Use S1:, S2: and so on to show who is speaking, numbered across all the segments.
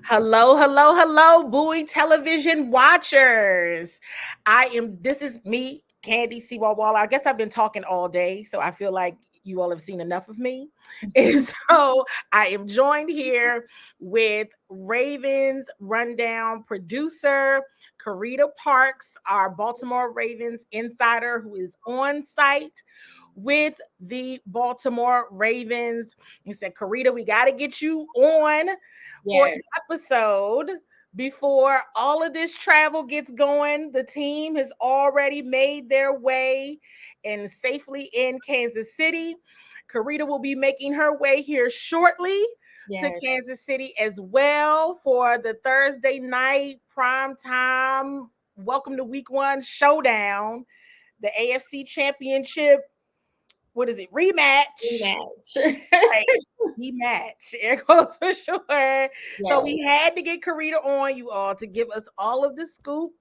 S1: Hello, hello, hello, Bowie television watchers. This is me, Candy Seawall Waller. I guess I've been talking all day, so I feel like you all have seen enough of me. And so I am joined here with Ravens rundown producer, Carita Parks, our Baltimore Ravens insider who is on site with the Baltimore Ravens. You said, Carita, we got to get you on for
S2: Yes.
S1: the episode before all of this travel gets going. The team has already made their way and safely in Kansas City. Carita will be making her way here shortly to
S2: Yes.
S1: Kansas City as well for the Thursday night prime time welcome to week 1 showdown, the AFC championship. What is it? Rematch.
S2: Rematch.
S1: Right. Rematch. Air quotes for sure. So
S2: Yes.
S1: we had to get Carita on you all to give us all of the scoop.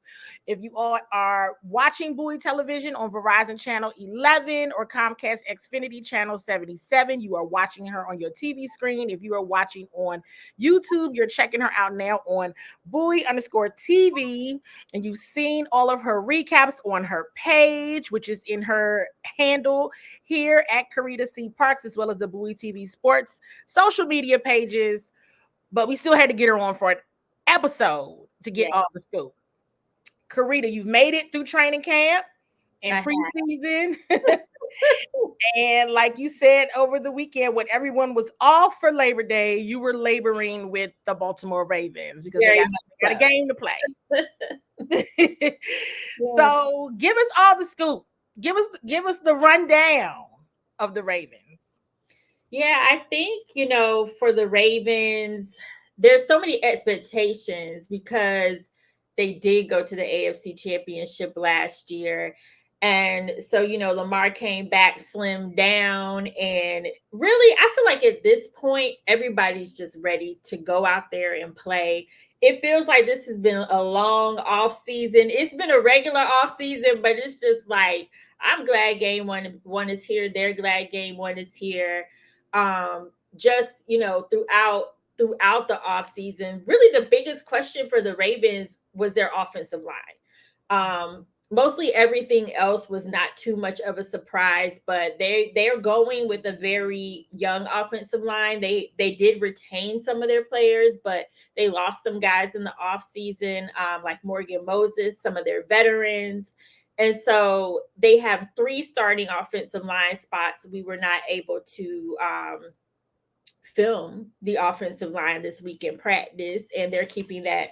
S1: If you all are watching Bowie Television on Verizon Channel 11 or Comcast Xfinity Channel 77, you are watching her on your TV screen. If you are watching on YouTube, you're checking her out now on Bowie_TV. And you've seen all of her recaps on her page, which is in her handle here at Carita C. Parks, as well as the Bowie TV Sports social media pages. But we still had to get her on for an episode to get
S2: Yes.
S1: all the scoop. Carita, you've made it through training camp
S2: I
S1: and
S2: have.
S1: preseason. And like you said over the weekend, when everyone was off for Labor Day, you were laboring with the Baltimore Ravens because
S2: Very
S1: they got a
S2: much
S1: game to play.
S2: so. Yes.
S1: So give us all the scoop. Give us the rundown of the Ravens.
S2: Yeah, I think, for the Ravens, there's so many expectations because they did go to the AFC Championship last year. And so, Lamar came back, slimmed down. And really, I feel like at this point, everybody's just ready to go out there and play. It feels like this has been a long off season. It's been a regular off season, but it's just like, I'm glad game one is here. They're glad game one is here. Just throughout the off season, really the biggest question for the Ravens was their offensive line. Mostly everything else was not too much of a surprise, but they're going with a very young offensive line. They did retain some of their players, but they lost some guys in the off season, like Morgan Moses, some of their veterans. And so they have 3 starting offensive line spots. We were not able to film the offensive line this week in practice, and they're keeping that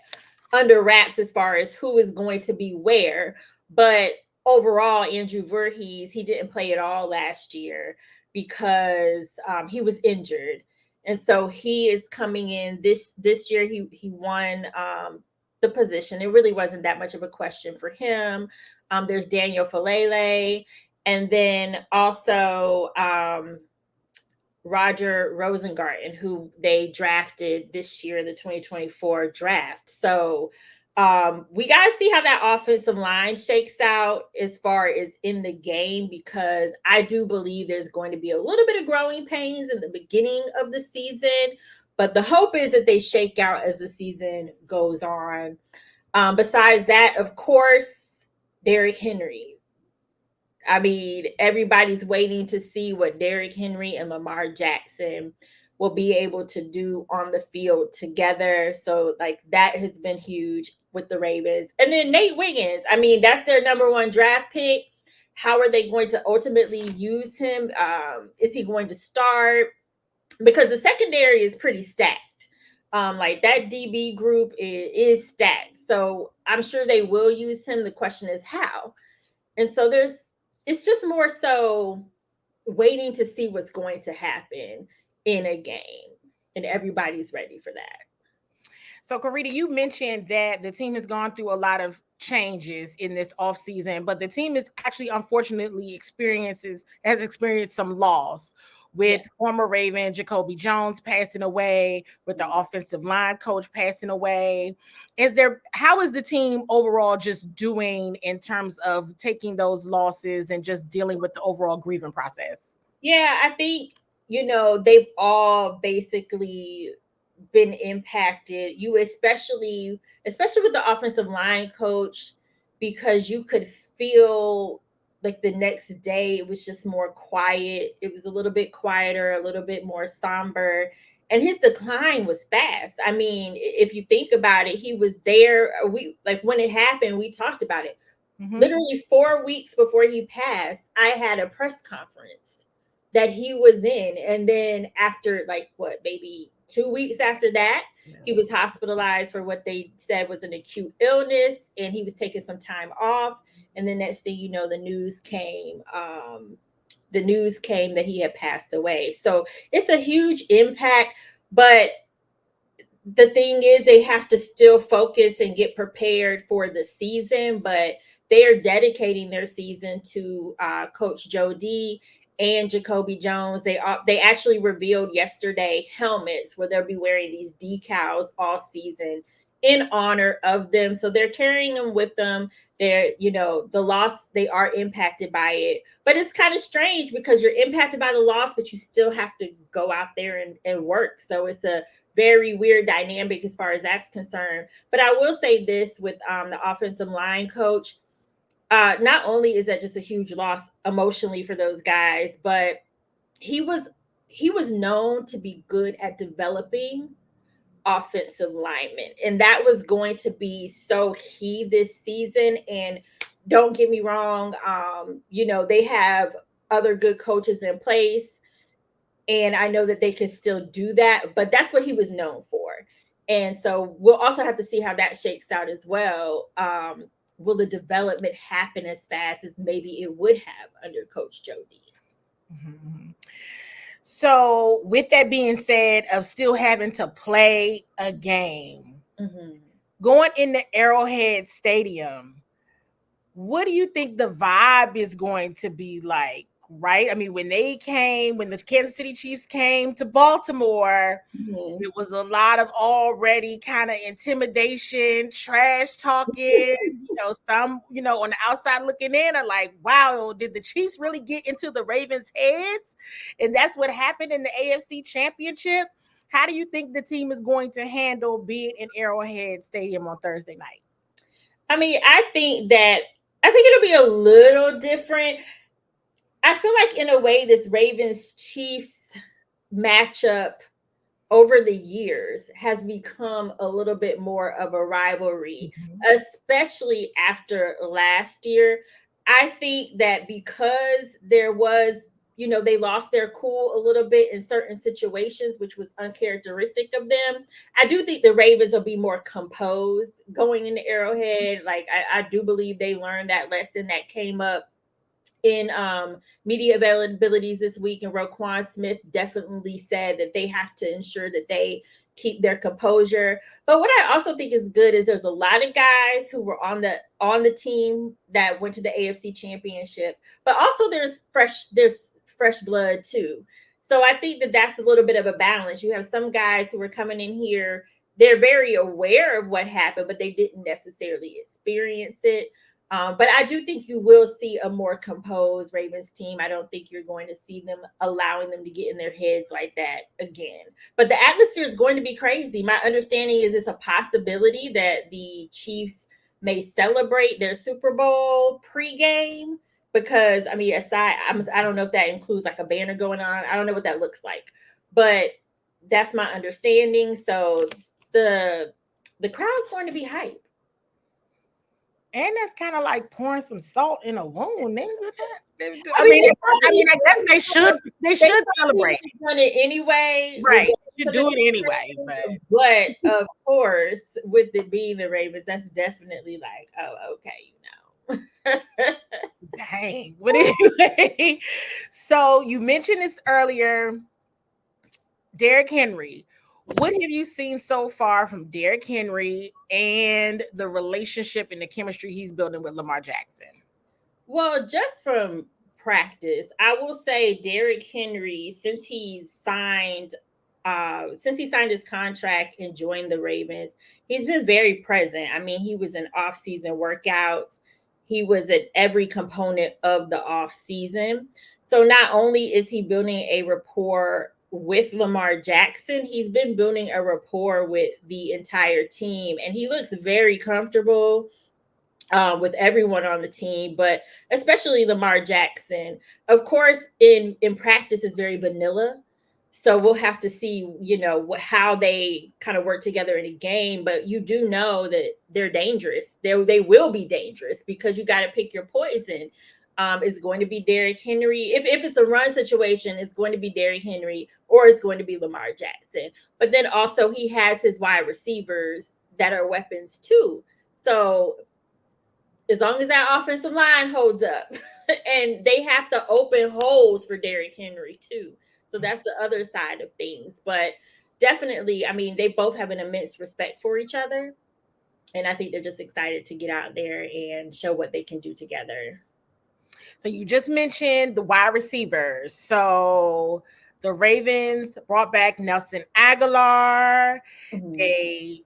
S2: under wraps as far as who is going to be where. But overall, Andrew Voorhees, he didn't play at all last year because he was injured. And so he is coming in this year. He won the position. It really wasn't that much of a question for him. There's Daniel Falele, and then also Roger Rosengarten, who they drafted this year in the 2024 draft. So we got to see how that offensive line shakes out as far as in the game, because I do believe there's going to be a little bit of growing pains in the beginning of the season. But the hope is that they shake out as the season goes on. Besides that, of course, Derrick Henry. I mean, everybody's waiting to see what Derrick Henry and Lamar Jackson will be able to do on the field together. So, like, that has been huge with the Ravens. And then Nate Wiggins, I mean, that's their number 1 draft pick. How are they going to ultimately use him? Is he going to start? Because the secondary is pretty stacked. Like, that DB group is stacked. So I'm sure they will use him. The question is how. And so it's just more so waiting to see what's going to happen in a game, and everybody's ready for that.
S1: So, Carita, you mentioned that the team has gone through a lot of changes in this offseason, but the team is actually unfortunately has experienced some loss with
S2: Yes.
S1: former Raven Jacoby Jones passing away, with the offensive line coach passing away. How is the team overall just doing in terms of taking those losses and just dealing with the overall grieving process?
S2: Yeah, I think, they've all basically been impacted. You especially with the offensive line coach, because you could feel like the next day it was just more quiet. It was a little bit quieter, a little bit more somber. And his decline was fast. I mean, if you think about it, he was there. We like when it happened, we talked about it. Literally 4 weeks before he passed, I had a press conference that he was in. And then after like what, maybe 2 weeks after that, he was hospitalized for what they said was an acute illness, and he was taking some time off. And the next thing you know, the news came that he had passed away. So it's a huge impact. But the thing is, they have to still focus and get prepared for the season, but they are dedicating their season to Coach Joe D and Jacoby Jones. They actually revealed yesterday helmets where they'll be wearing these decals all season in honor of them. So they're carrying them with them. They're, the loss, they are impacted by it. But it's kind of strange because you're impacted by the loss, but you still have to go out there and work. So it's a very weird dynamic as far as that's concerned. But I will say this with the offensive line coach. Not only is that just a huge loss emotionally for those guys, but he was known to be good at developing offensive linemen, and that was going to be so key this season. And don't get me wrong, they have other good coaches in place, and I know that they can still do that, but that's what he was known for. And so we'll also have to see how that shakes out as well. Will the development happen as fast as maybe it would have under Coach Jody?
S1: Mm-hmm. So, with that being said, of still having to play a game, going in the Arrowhead Stadium, what do you think the vibe is going to be like? Right? I mean, when the Kansas City Chiefs came to Baltimore, it was a lot of already kind of intimidation, trash talking. Some, on the outside looking in are like, wow, did the Chiefs really get into the Ravens' heads? And that's what happened in the AFC Championship. How do you think the team is going to handle being in Arrowhead Stadium on Thursday night?
S2: I mean, I think it'll be a little different. I feel like in a way this Ravens Chiefs matchup over the years has become a little bit more of a rivalry, especially after last year. I think that because there was, they lost their cool a little bit in certain situations, which was uncharacteristic of them. I do think the Ravens will be more composed going into Arrowhead. Like, I do believe they learned that lesson that came up in media availabilities this week, and Roquan Smith definitely said that they have to ensure that they keep their composure. But what I also think is good is there's a lot of guys who were on the team that went to the AFC Championship, but also there's fresh blood too. So I think that that's a little bit of a balance. You have some guys who are coming in here, they're very aware of what happened, but they didn't necessarily experience it. But I do think you will see a more composed Ravens team. I don't think you're going to see them allowing them to get in their heads like that again. But the atmosphere is going to be crazy. My understanding is it's a possibility that the Chiefs may celebrate their Super Bowl pregame, because, I mean, I don't know if that includes like a banner going on. I don't know what that looks like, but that's my understanding. So the crowd's going to be hype.
S1: And that's kind of like pouring some salt in a wound, isn't it? I mean, I guess they should celebrate.
S2: Done it anyway,
S1: right? You do it anyway,
S2: but of course, with it being the Ravens, that's definitely like, oh, okay,
S1: Dang. But anyway, so you mentioned this earlier, Derrick Henry. What have you seen so far from Derrick Henry and the relationship and the chemistry he's building with Lamar Jackson?
S2: Well, just from practice, I will say Derrick Henry, since he signed his contract and joined the Ravens, he's been very present. I mean, he was in off-season workouts. He was at every component of the off-season. So not only is he building a rapport with Lamar Jackson, he's been building a rapport with the entire team, and he looks very comfortable with everyone on the team, but especially Lamar Jackson. Of course, in practice is very vanilla. So we'll have to see, how they kind of work together in a game. But you do know that they're dangerous. They will be dangerous because you got to pick your poison. It's going to be Derrick Henry. If it's a run situation, it's going to be Derrick Henry or it's going to be Lamar Jackson. But then also he has his wide receivers that are weapons too. So as long as that offensive line holds up, and they have to open holes for Derrick Henry too. So that's the other side of things. But definitely, I mean, they both have an immense respect for each other. And I think they're just excited to get out there and show what they can do together.
S1: So you just mentioned the wide receivers. So the Ravens brought back Nelson Aguilar.
S2: Mhm.
S1: They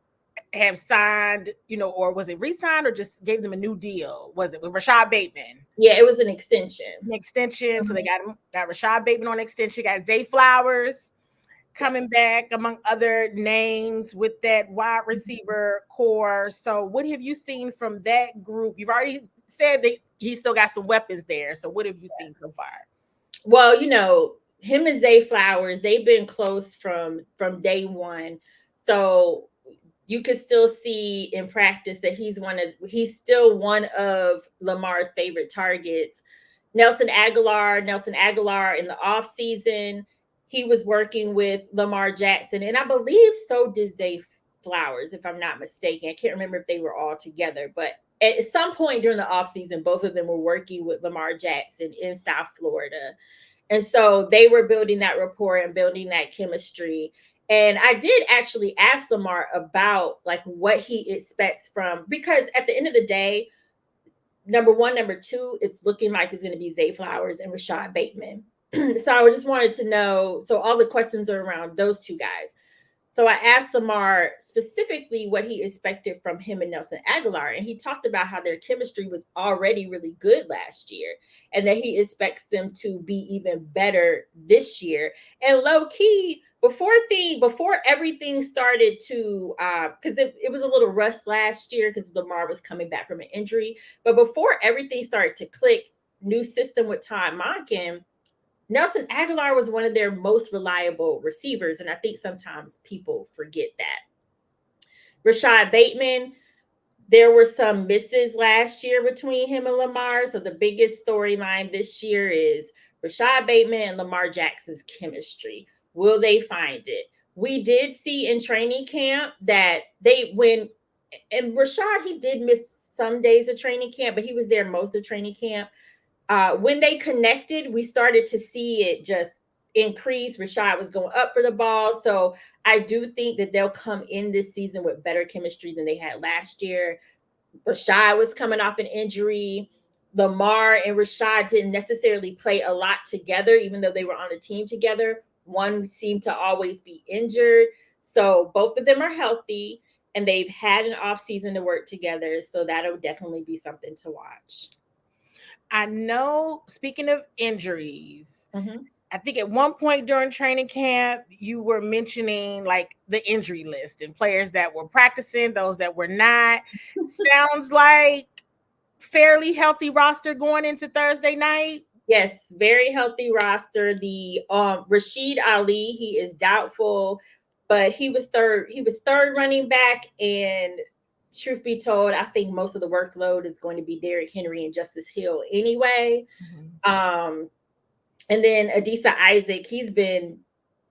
S1: have signed, or was it re-signed or just gave them a new deal? Was it with Rashad Bateman?
S2: Yeah, it was an extension.
S1: An extension. So they
S2: Mhm.
S1: got Rashad Bateman on extension, got Zay Flowers
S2: Yeah.
S1: coming back, among other names with that wide
S2: Mhm.
S1: receiver core. So what have you seen from that group? You've already said that he still got some weapons there. So what have you seen so far?
S2: Well, him and Zay Flowers, they've been close from day one. So you could still see in practice that he's still one of Lamar's favorite targets. Nelson Aguilar in the offseason, he was working with Lamar Jackson, and I believe so did Zay Flowers, if I'm not mistaken. I can't remember if they were all together, but at some point during the offseason, both of them were working with Lamar Jackson in South Florida. And so they were building that rapport and building that chemistry. And I did actually ask Lamar about like what he expects from, because at the end of the day, number one, number two, it's looking like it's going to be Zay Flowers and Rashad Bateman. So I just wanted to know. So all the questions are around those two guys. So I asked Lamar specifically what he expected from him and Nelson Aguilar, and he talked about how their chemistry was already really good last year, and that he expects them to be even better this year. And low key, before everything started to, because it was a little rust last year because Lamar was coming back from an injury, but before everything started to click, new system with Todd Monken, Nelson Aguilar was one of their most reliable receivers, and I think sometimes people forget that. Rashad Bateman, there were some misses last year between him and Lamar, so the biggest storyline this year is Rashad Bateman and Lamar Jackson's chemistry. Will they find it? We did see in training camp that and Rashad, he did miss some days of training camp, but he was there most of training camp. When they connected, we started to see it just increase. Rashad was going up for the ball. So I do think that they'll come in this season with better chemistry than they had last year. Rashad was coming off an injury. Lamar and Rashad didn't necessarily play a lot together, even though they were on a team together. One seemed to always be injured. So both of them are healthy and they've had an off season to work together. So that'll definitely be something to watch.
S1: I know, speaking of injuries,
S2: Mm-hmm.
S1: I think at one point during training camp, you were mentioning like the injury list and players that were practicing, those that were not. Sounds like fairly healthy roster going into Thursday night.
S2: Yes, very healthy roster. The Rashid Ali, he is doubtful, but he was third running back, and truth be told, I think most of the workload is going to be Derrick Henry and Justice Hill anyway.
S1: Mhm.
S2: Um, and then Adisa Isaac, he's been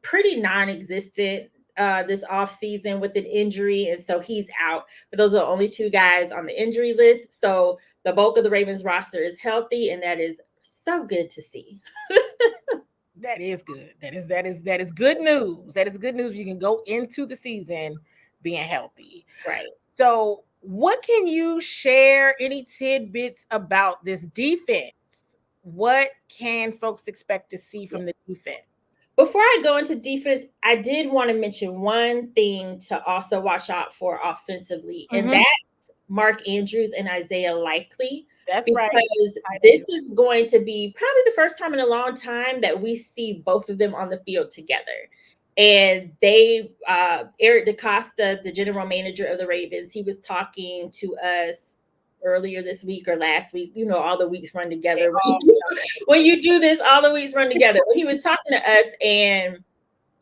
S2: pretty non-existent this offseason with an injury, and so he's out. But those are the only two guys on the injury list. So the bulk of the Ravens roster is healthy, and that is so good to see.
S1: That is good. That is good news. That is good news. You can go into the season being healthy.
S2: Right.
S1: So, what can you share? Any tidbits about this defense? What can folks expect to see
S2: Yeah.
S1: from the defense?
S2: Before I go into defense, I did want to mention one thing to also watch out for offensively, and
S1: Mhm.
S2: that's Mark Andrews and Isaiah Likely.
S1: That's right.
S2: because this is going to be probably the first time in a long time that we see both of them on the field together. And Eric DaCosta, the general manager of the Ravens, he was talking to us earlier this week or last week. You know, all the weeks run together. When you do this, all the weeks run together. He was talking to us, and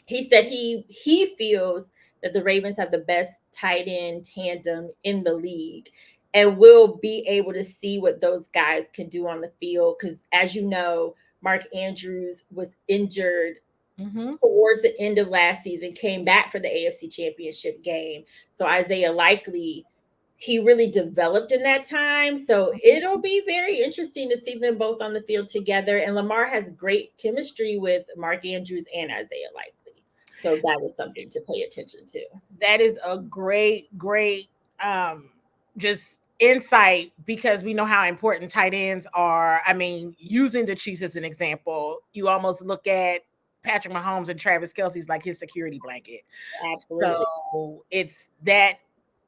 S2: he said he feels that the Ravens have the best tight end tandem in the league, and will be able to see what those guys can do on the field. Because as you know, Mark Andrews was injured towards the end of last season, came back for the AFC Championship game. So Isaiah Likely, he really developed in that time. So it'll be very interesting to see them both on the field together. And Lamar has great chemistry with Mark Andrews and Isaiah Likely. So that is something to pay attention to.
S1: That is a great just insight, because we know how important tight ends are. I mean, using the Chiefs as an example, you almost look at Patrick Mahomes and Travis Kelce's like his security blanket.
S2: Absolutely.
S1: So it's that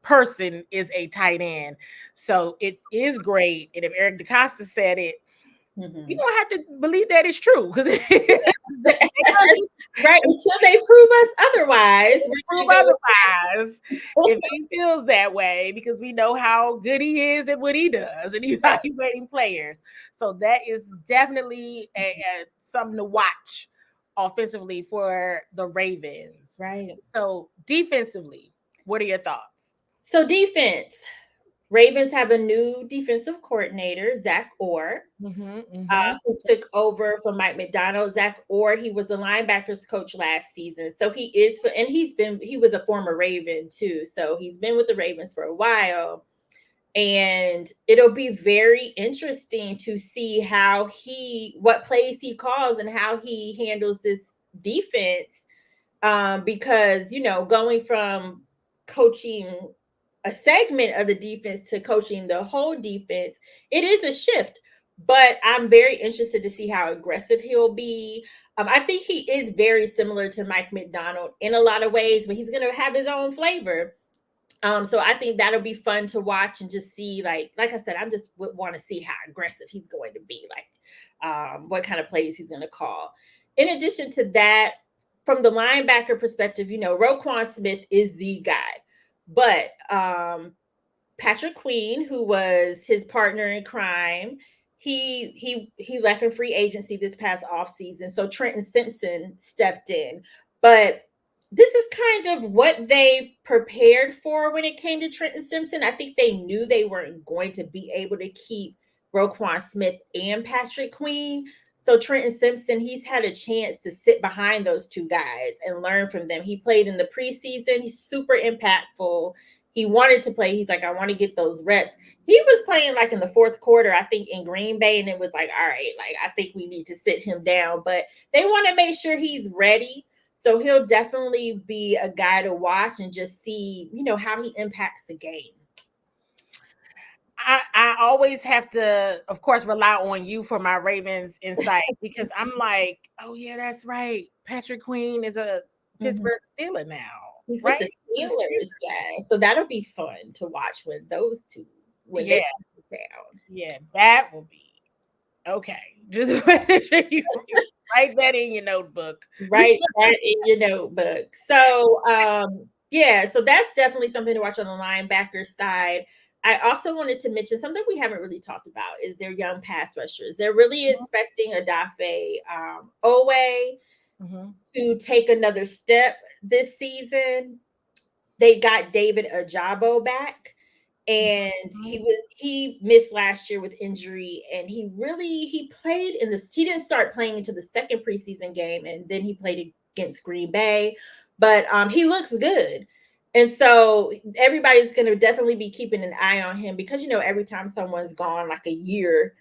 S1: person is a tight end. So it is great. And if Eric DaCosta said it, you don't have to believe that it's true, because
S2: Right, until they prove us otherwise.
S1: prove otherwise. If he feels that way, because we know how good he is at what he does and evaluating players. So that is definitely something to watch offensively for the Ravens.
S2: Right.
S1: So defensively, what are your thoughts?
S2: So defense, Ravens have a new defensive coordinator, Zach Orr, who took over from Mike McDonald. Zach Orr, he was a linebackers coach last season. So he was a former Raven too. So he's been with the Ravens for a while. And it'll be very interesting to see what plays he calls and how he handles this defense. Because, going from coaching a segment of the defense to coaching the whole defense, it is a shift. But I'm very interested to see how aggressive he'll be. I think he is very similar to Mike McDonald in a lot of ways, but he's going to have his own flavor. So I think that'll be fun to watch and just see, like I said, I just would want to see how aggressive he's going to be, what kind of plays he's going to call. In addition to that, from the linebacker perspective, Roquan Smith is the guy, but Patrick Queen, who was his partner in crime, he left in free agency this past offseason. So Trenton Simpson stepped in. But this is kind of what they prepared for when it came to Trenton Simpson. I think they knew they weren't going to be able to keep Roquan Smith and Patrick Queen. So Trenton Simpson, he's had a chance to sit behind those two guys and learn from them. He played in the preseason. He's super impactful. He wanted to play. He's like, I want to get those reps. He was playing like in the fourth quarter, I think, in Green Bay. And it was like, all right, I think we need to sit him down. But they want to make sure he's ready. So he'll definitely be a guy to watch and just see, how he impacts the game.
S1: I always have to, of course, rely on you for my Ravens insight, because I'm like, oh yeah, that's right. Patrick Queen is a Pittsburgh Steeler now.
S2: He's
S1: right?
S2: with the Steelers, yeah. So that'll be fun to watch when those two when they come down.
S1: Yeah, that will be okay. Just make sure you write that in your notebook.
S2: Right in your notebook. So so that's definitely something to watch on the linebacker side. I also wanted to mention something we haven't really talked about is their young pass rushers. They're really expecting Odafe Owe to take another step this season. They got David Ajabo back, and he missed last year with injury, and he played he didn't start playing until the second preseason game, and then he played against Green Bay, but he looks good. And so everybody's going to definitely be keeping an eye on him, because every time someone's gone like a year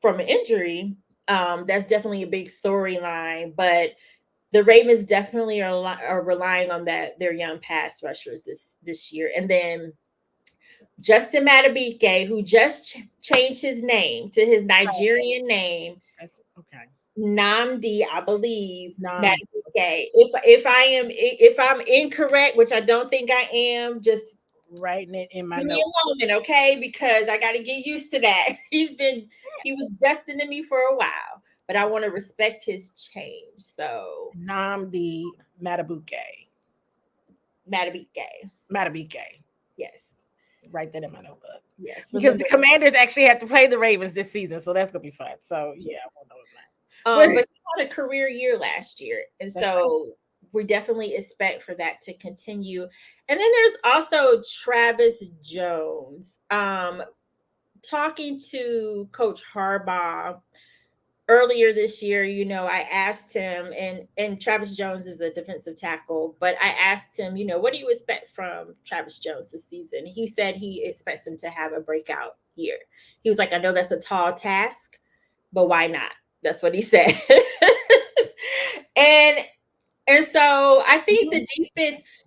S2: from an injury, that's definitely a big storyline. But the Ravens definitely are relying on their young pass rushers this year. And then Justin Madubuike, who just changed his name to his Nigerian name.
S1: That's okay.
S2: Nnamdi, I believe. Madubuike. If I'm incorrect, which I don't think I am, just
S1: Writing it in my
S2: Give me
S1: notes.
S2: a moment, okay? Because I got to get used to that. He was justing to me for a while, but I want to respect his change. So,
S1: Namdi Matabuke.
S2: Matabike.
S1: Matabike.
S2: Yes.
S1: Write that in my notebook.
S2: Yes.
S1: Because the
S2: Remember.
S1: Commanders actually have to play the Ravens this season, so that's gonna be fun. So yeah, I won't know that.
S2: But he had a career year last year. And
S1: That's right.
S2: so we definitely expect for that to continue. And then there's also Travis Jones. Talking to Coach Harbaugh earlier this year, I asked him, and Travis Jones is a defensive tackle, but I asked him, what do you expect from Travis Jones this season? He said he expects him to have a breakout year. He was like, I know that's a tall task, but why not? That's what he said. and and so I think the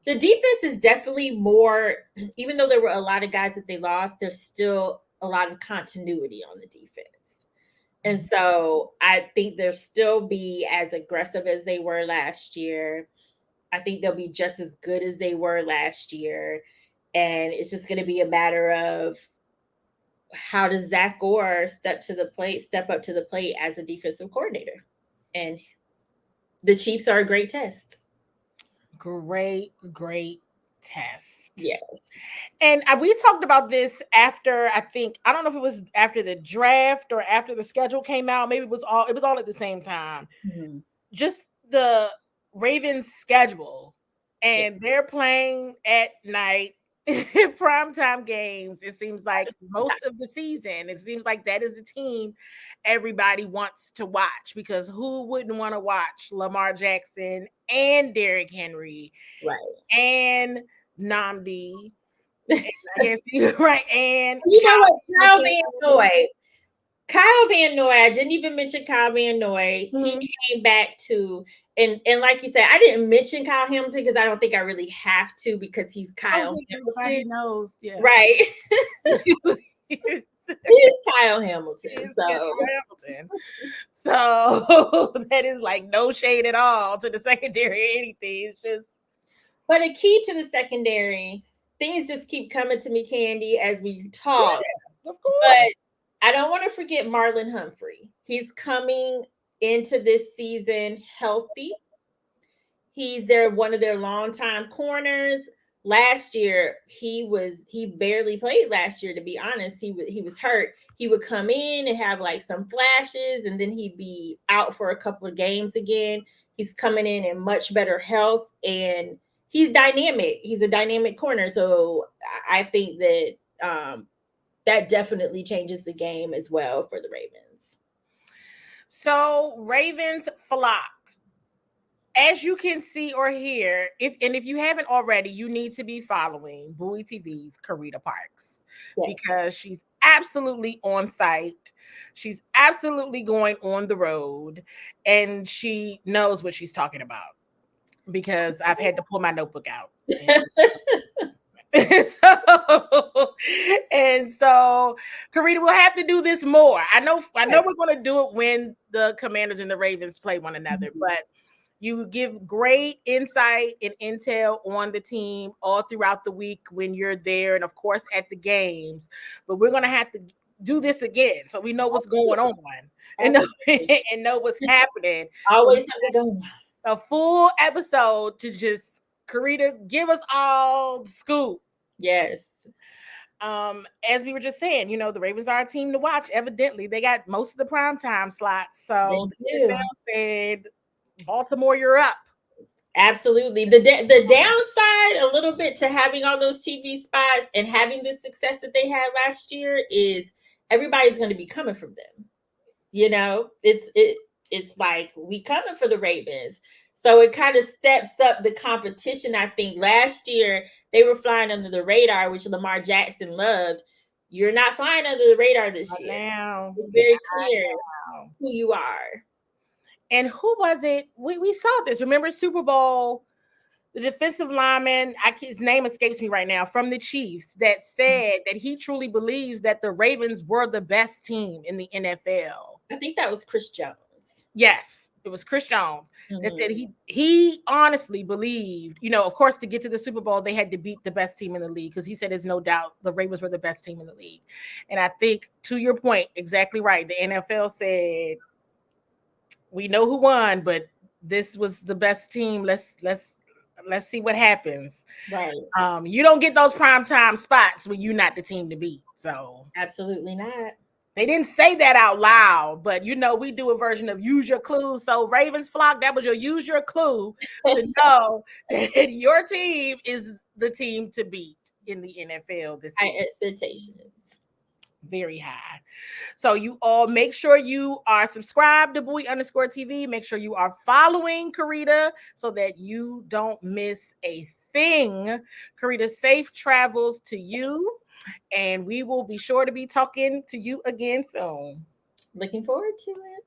S2: defense is definitely more, even though there were a lot of guys that they lost, there's still a lot of continuity on the defense. And so I think they'll still be as aggressive as they were last year. I think they'll be just as good as they were last year. And it's just going to be a matter of how does Zach Gore step up to the plate as a defensive coordinator. And the Chiefs are a great test.
S1: Great test.
S2: Yes.
S1: And we talked about this after, I don't know if it was after the draft or after the schedule came out. Maybe it was all at the same time.
S2: Mm-hmm.
S1: Just the Ravens schedule, and they're playing at night. Primetime games. It seems like most of the season, it seems like that is the team everybody wants to watch, because who wouldn't want to watch Lamar Jackson and Derrick Henry,
S2: Right.
S1: and Namdi? And I guess right. And
S2: you know what? Kyle Van Noy, I didn't even mention Kyle Van Noy.
S1: Mm-hmm.
S2: He came back to, and like you said, I didn't mention Kyle Hamilton because I don't think I really have to, because he's Kyle Hamilton.
S1: Everybody knows, yeah.
S2: Right. He's Kyle Hamilton.
S1: So that is like no shade at all to the secondary or anything. It's just.
S2: But a key to the secondary, things just keep coming to me, Candy, as we talk.
S1: Yeah, of course.
S2: But I don't want to forget Marlon Humphrey. He's coming into this season healthy. He's one of their longtime corners. Last year, he barely played last year, to be honest. He was hurt. He would come in and have like some flashes, and then he'd be out for a couple of games again. He's coming in much better health, and he's dynamic. He's a dynamic corner. So I think that that definitely changes the game as well for the Ravens.
S1: So Ravens flock. As you can see or hear, if you haven't already, you need to be following Bowie TV's Carita Parks, because she's absolutely on site. She's absolutely going on the road, and she knows what she's talking about, because I've had to pull my notebook out. So Carita, we'll have to do this more. I know we're going to do it when the Commanders and the Ravens play one another, but you give great insight and intel on the team all throughout the week when you're there, and of course at the games. But we're going to have to do this again so we know what's going on and know what's happening.
S2: Always have to go
S1: a full episode to just Carita give us all the scoop.
S2: Yes.
S1: As we were just saying, the Ravens are a team to watch. Evidently, they got most of the primetime slots. So the NFL said, Baltimore, you're up.
S2: Absolutely. The downside a little bit to having all those TV spots and having the success that they had last year is everybody's going to be coming from them. It's like we coming for the Ravens. So it kind of steps up the competition. I think last year they were flying under the radar, which Lamar Jackson loved. You're not flying under the radar this year.
S1: Now.
S2: It's very clear who you are.
S1: And who was it? We saw this. Remember Super Bowl, the defensive lineman, his name escapes me right now, from the Chiefs, that said that he truly believes that the Ravens were the best team in the NFL.
S2: I think that was Chris Jones.
S1: Yes. It was Chris Jones that said
S2: Mhm.
S1: he honestly believed, of course, to get to the Super Bowl, they had to beat the best team in the league, because he said there's no doubt the Ravens were the best team in the league. And I think, to your point, exactly right. The NFL said, we know who won, but this was the best team. Let's see what happens.
S2: Right.
S1: You don't get those primetime spots when you're not the team to beat. So
S2: Absolutely not.
S1: they didn't say that out loud, but we do a version of use your clues. So Ravens flock, that was your use your clue to know that your team is the team to beat in the NFL this
S2: High
S1: season.
S2: expectations.
S1: Very high. So you all make sure you are subscribed to Bowie_TV. Make sure you are following Carita so that you don't miss a thing. Carita, safe travels to you. And we will be sure to be talking to you again soon.
S2: Looking forward to it.